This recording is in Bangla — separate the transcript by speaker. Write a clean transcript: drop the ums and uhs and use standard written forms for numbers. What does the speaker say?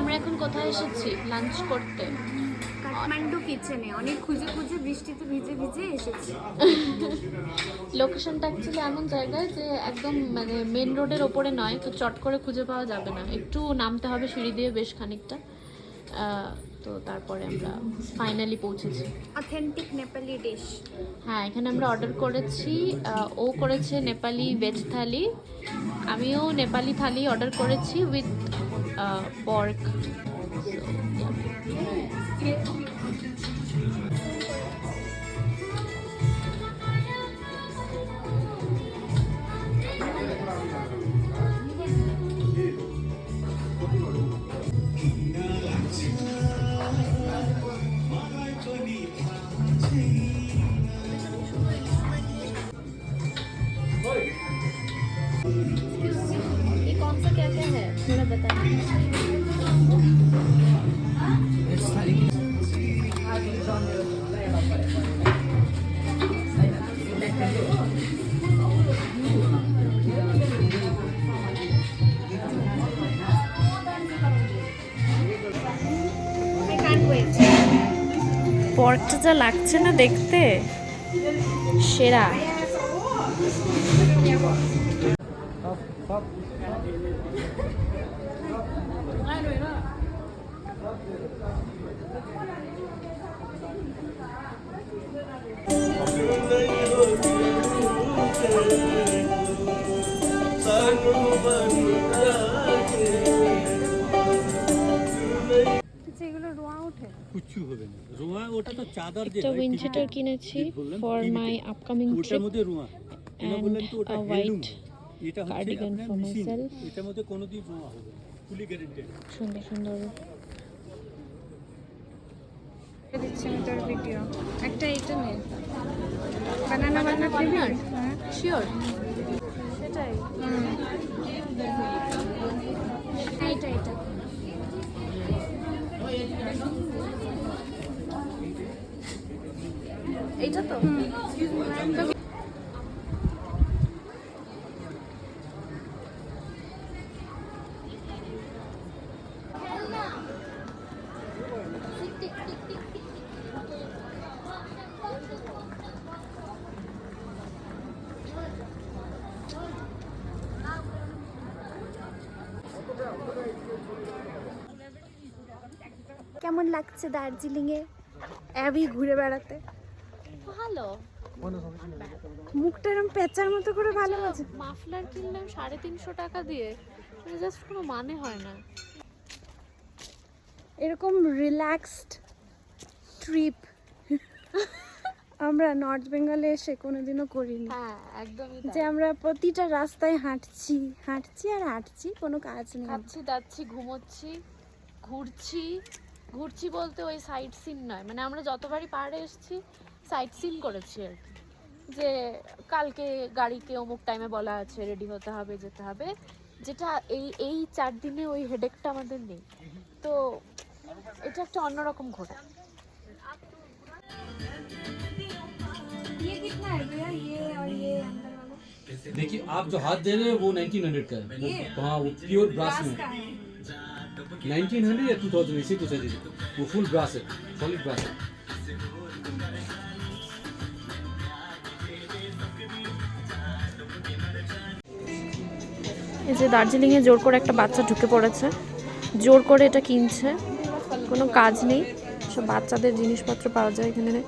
Speaker 1: আমরা এখন কোথায় এসেছি লাঞ্চ করতে?
Speaker 2: কাঠমান্ডু কিচেনে অনেক খুঁজে খুঁজে বৃষ্টিতে ভিজে ভিজে এসেছি।
Speaker 1: লোকেশনটা অ্যাকচুয়ালি এমন জায়গায় যে একদম মানে মেন রোডের ওপরে নয়, তো চট করে খুঁজে পাওয়া যাবে না, একটু নামতে হবে সিঁড়ি দিয়ে বেশ খানিকটা। তো তারপরে আমরা ফাইনালি পৌঁছেছি।
Speaker 2: Authentic Nepali dish.
Speaker 1: হ্যাঁ, এখানে আমরা অর্ডার করেছি। ও করেছে নেপালি ভেজ থালি, আমিও নেপালি থালি অর্ডার করেছি উইথ পর্ক। ये कौन सा क्या क्या है थोड़ा बताइए।
Speaker 2: I can't wait.
Speaker 1: পর্কটা যা লাগছে না দেখতে, সেরা।
Speaker 2: এগুলো রোয়া ওঠে?
Speaker 3: কিচ্ছু হবে না, রোয়া ওটা তো চাদর দিয়ে
Speaker 1: একটা উইন্ডশিটার কিনেছি ফর মাই আপকামিং
Speaker 3: ওটার
Speaker 1: ট্রিপ
Speaker 3: মধ্যে রোয়া এটা
Speaker 1: and
Speaker 3: বললেন তো ওটা
Speaker 1: a
Speaker 3: হেলুম,
Speaker 1: white
Speaker 3: এটা হচ্ছে
Speaker 1: cardigan
Speaker 3: আপনার
Speaker 1: for
Speaker 3: মেশিন,
Speaker 1: myself.
Speaker 3: এটার মধ্যে কোনোদিন রোয়া হবে না, ফুলি গ্যারান্টেড।
Speaker 1: সুন্দর সুন্দর।
Speaker 2: দিচ্ছি আমি তোর ভিডিও। একটা এইটা নে, বানানা বানানা
Speaker 1: কর্নার
Speaker 2: হ্যাঁ
Speaker 1: শিওর।
Speaker 2: সেটাই। এইটা এইটা
Speaker 1: এইটা তো
Speaker 2: কেমন লাগছে দার্জিলিংয়ে অ্যাবি ঘুরে বেড়াতে?
Speaker 1: ভালো।
Speaker 2: মুখটা এরকম পেঁচার মতো করে ভালো আছে।
Speaker 1: মাফলার কিনলাম 350 টাকা দিয়ে, জাস্ট কোনো মানে হয় না।
Speaker 2: এরকম রিল্যাক্সড ট্রিপ আমরা নর্থ বেঙ্গলে এসে কোনোদিনও করিনি।
Speaker 1: হ্যাঁ একদমই
Speaker 2: যে আমরা প্রতিটা রাস্তায় হাঁটছি হাঁটছি আর হাঁটছি, কোনো কাজ নেই।
Speaker 1: খাচ্ছি দাচ্ছি ঘুমোচ্ছি ঘুরছি। ঘুরছি বলতে ওই সাইট সিন নয়, মানে আমরা যতবারই পাহাড়ে এসেছি সাইট সিন করেছি আর কি, যে কালকে গাড়িকে অমুক টাইমে বলা আছে রেডি হতে হবে যেতে হবে, যেটা এই 4 দিনে ওই হেডেকটা আমাদের নেই। তো এটা একটা অন্যরকম ঘোরা।
Speaker 2: ये कितना है भैया, ये और ये अंदर वाला?
Speaker 4: देखिए आप जो हाथ दे रहे हैं वो 1900 का है। हाँ वो प्योर ब्रास में
Speaker 2: का है।
Speaker 4: 1900 या 2000 इसी कुछ है दीदी, वो फुल ब्रास है, सॉलिड ब्रास है।
Speaker 1: এই যে দার্জিলিংয়ে জোর করে একটা বাচ্চা ঢুকে পড়েছে, জোর করে এটা কিনছে, কোনো কাজ নেই, সব বাচ্চাদের জিনিসপত্র পাওয়া যায় এখানে।